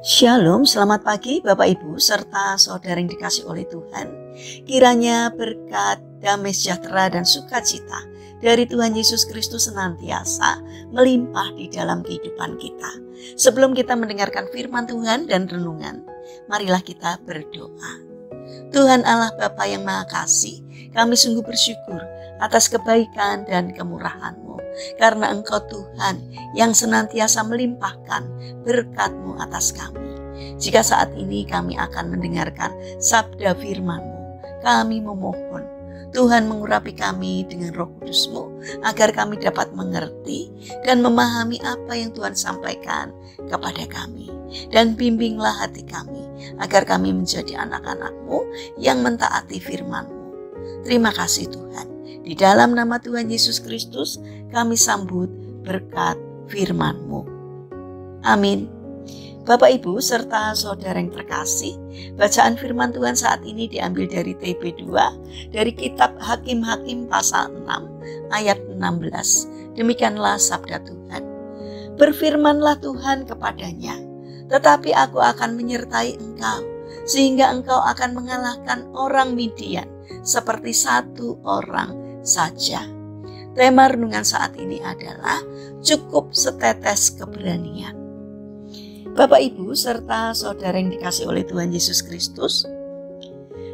Shalom, selamat pagi Bapak Ibu serta saudara yang dikasih oleh Tuhan. Kiranya berkat, damai sejahtera dan sukacita dari Tuhan Yesus Kristus senantiasa melimpah di dalam kehidupan kita. Sebelum kita mendengarkan firman Tuhan dan renungan, marilah kita berdoa. Tuhan Allah Bapa yang Maha Kasih, kami sungguh bersyukur atas kebaikan dan kemurahan-Mu, karena Engkau Tuhan yang senantiasa melimpahkan berkat-Mu atas kami. Jika saat ini kami akan mendengarkan sabda firman-Mu, kami memohon Tuhan mengurapi kami dengan Roh Kudus-Mu agar kami dapat mengerti dan memahami apa yang Tuhan sampaikan kepada kami. Dan bimbinglah hati kami agar kami menjadi anak-anak-Mu yang mentaati firman-Mu. Terima kasih Tuhan. Di dalam nama Tuhan Yesus Kristus kami sambut berkat firman-Mu. Amin. Bapak Ibu serta saudara yang terkasih, bacaan firman Tuhan saat ini diambil dari TB2 dari kitab Hakim-Hakim pasal 6 ayat 16. Demikianlah sabda Tuhan. Berfirmanlah Tuhan kepadanya, tetapi aku akan menyertai engkau, sehingga engkau akan mengalahkan orang Midian seperti satu orang saja. Tema renungan saat ini adalah cukup setetes keberanian. Bapak Ibu serta saudara yang dikasih oleh Tuhan Yesus Kristus,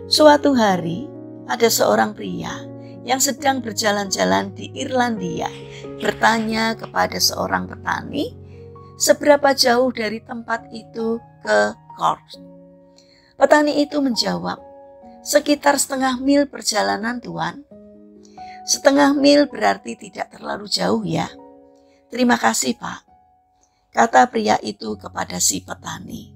suatu hari ada seorang pria yang sedang berjalan-jalan di Irlandia bertanya kepada seorang petani seberapa jauh dari tempat itu ke Cork. Petani itu menjawab, sekitar setengah mil perjalanan Tuan. Setengah mil berarti tidak terlalu jauh ya. Terima kasih Pak, kata pria itu kepada si petani.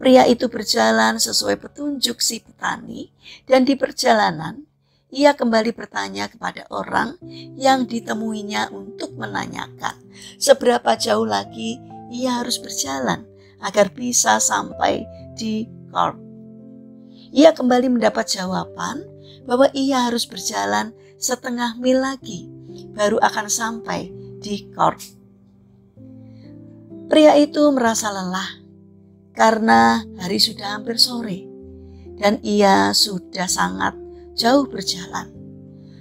Pria itu berjalan sesuai petunjuk si petani dan di perjalanan ia kembali bertanya kepada orang yang ditemuinya untuk menanyakan seberapa jauh lagi ia harus berjalan agar bisa sampai di Cork. Ia kembali mendapat jawaban bahwa ia harus berjalan setengah mil lagi baru akan sampai di Cork. Pria itu merasa lelah karena hari sudah hampir sore dan ia sudah sangat jauh berjalan.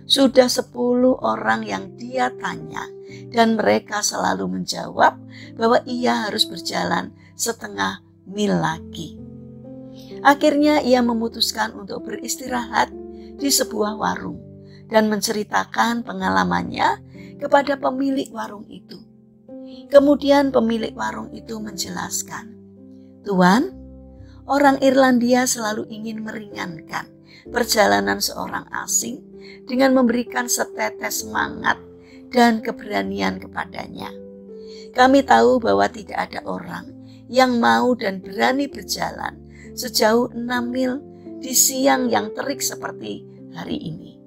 Sudah 10 orang yang dia tanya dan mereka selalu menjawab bahwa ia harus berjalan setengah mil lagi. Akhirnya ia memutuskan untuk beristirahat di sebuah warung dan menceritakan pengalamannya kepada pemilik warung itu. Kemudian pemilik warung itu menjelaskan, Tuan, orang Irlandia selalu ingin meringankan perjalanan seorang asing dengan memberikan setetes semangat dan keberanian kepadanya. Kami tahu bahwa tidak ada orang yang mau dan berani berjalan sejauh 6 mil di siang yang terik seperti hari ini.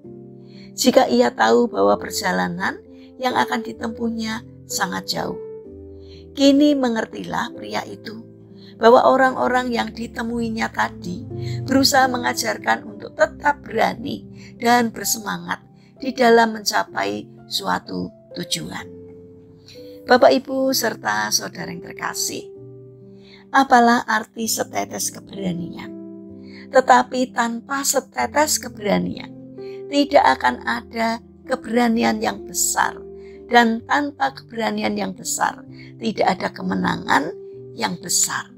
Jika ia tahu bahwa perjalanan yang akan ditempuhnya sangat jauh. Kini mengertilah pria itu bahwa orang-orang yang ditemuinya tadi berusaha mengajarkan untuk tetap berani dan bersemangat di dalam mencapai suatu tujuan. Bapak Ibu serta saudara yang terkasih, apalah arti setetes keberanian? Tetapi tanpa setetes keberanian, tidak akan ada keberanian yang besar. Dan tanpa keberanian yang besar, tidak ada kemenangan yang besar.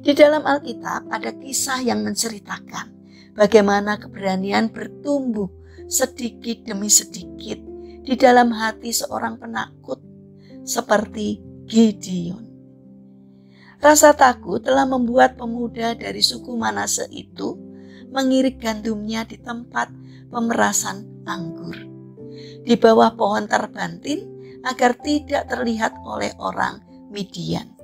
Di dalam Alkitab ada kisah yang menceritakan bagaimana keberanian bertumbuh sedikit demi sedikit di dalam hati seorang penakut seperti Gideon. Rasa takut telah membuat pemuda dari suku Manase itu mengirik gandumnya di tempat pemerasan anggur di bawah pohon terbantin agar tidak terlihat oleh orang Midian.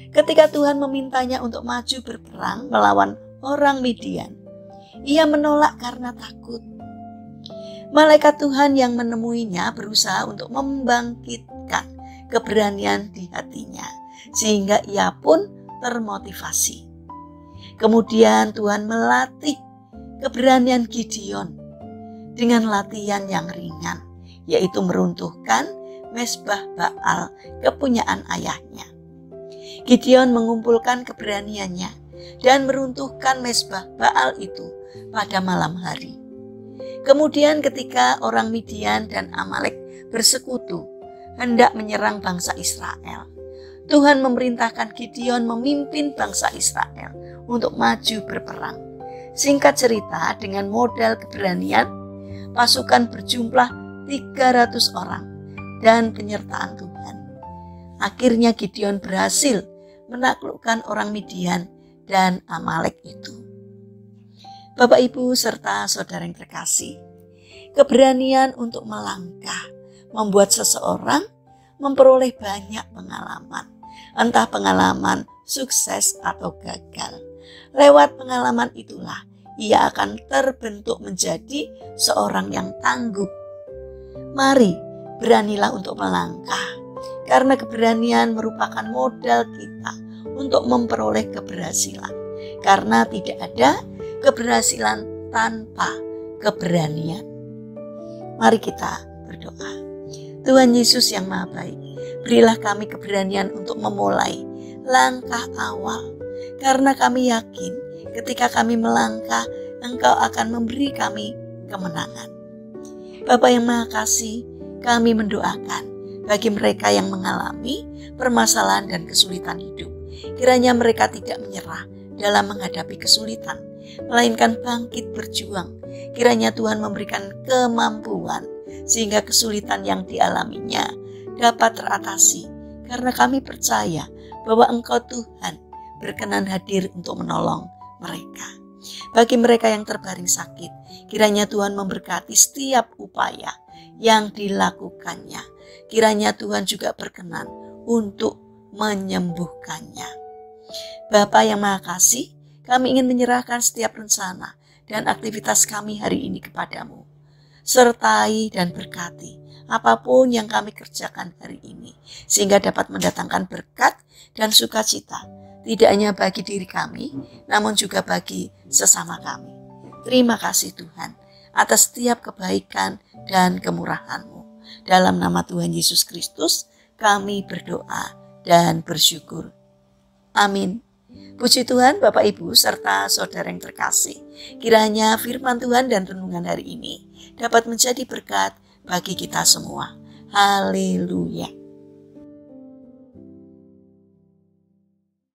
Ketika Tuhan memintanya untuk maju berperang melawan orang Midian, ia menolak karena takut. Malaikat Tuhan yang menemuinya berusaha untuk membangkitkan keberanian di hatinya, sehingga ia pun termotivasi. Kemudian Tuhan melatih keberanian Gideon dengan latihan yang ringan, yaitu meruntuhkan mezbah Baal kepunyaan ayahnya. Gideon mengumpulkan keberaniannya dan meruntuhkan mezbah Baal itu pada malam hari. Kemudian ketika orang Midian dan Amalek bersekutu hendak menyerang bangsa Israel, Tuhan memerintahkan Gideon memimpin bangsa Israel untuk maju berperang. Singkat cerita, dengan modal keberanian, pasukan berjumlah 300 orang dan penyertaan Tuhan. Akhirnya Gideon berhasil menaklukkan orang Midian dan Amalek itu. Bapak, Ibu, serta saudara yang terkasih, keberanian untuk melangkah membuat seseorang memperoleh banyak pengalaman, entah pengalaman sukses atau gagal. Lewat pengalaman itulah ia akan terbentuk menjadi seorang yang tangguh. Mari beranilah untuk melangkah, karena keberanian merupakan modal kita untuk memperoleh keberhasilan. Karena tidak ada keberhasilan tanpa keberanian. Mari kita berdoa. Tuhan Yesus yang Maha Baik, berilah kami keberanian untuk memulai langkah awal, karena kami yakin ketika kami melangkah, Engkau akan memberi kami kemenangan. Bapa yang Maha Kasih, kami mendoakan bagi mereka yang mengalami permasalahan dan kesulitan hidup. Kiranya mereka tidak menyerah dalam menghadapi kesulitan, melainkan bangkit berjuang. Kiranya Tuhan memberikan kemampuan sehingga kesulitan yang dialaminya dapat teratasi, karena kami percaya bahwa Engkau Tuhan berkenan hadir untuk menolong mereka. Bagi mereka yang terbaring sakit, kiranya Tuhan memberkati setiap upaya yang dilakukannya. Kiranya Tuhan juga berkenan untuk menyembuhkannya. Bapa yang Maha Kasih, kami ingin menyerahkan setiap rencana dan aktivitas kami hari ini kepadamu. Sertai dan berkati apapun yang kami kerjakan hari ini, sehingga dapat mendatangkan berkat dan sukacita, tidak hanya bagi diri kami, namun juga bagi sesama kami. Terima kasih Tuhan atas setiap kebaikan dan kemurahan-Mu. Dalam nama Tuhan Yesus Kristus kami berdoa dan bersyukur. Amin. Puji Tuhan, Bapak, Ibu, serta saudara yang terkasih. Kiranya firman Tuhan dan renungan hari ini dapat menjadi berkat bagi kita semua. Haleluya.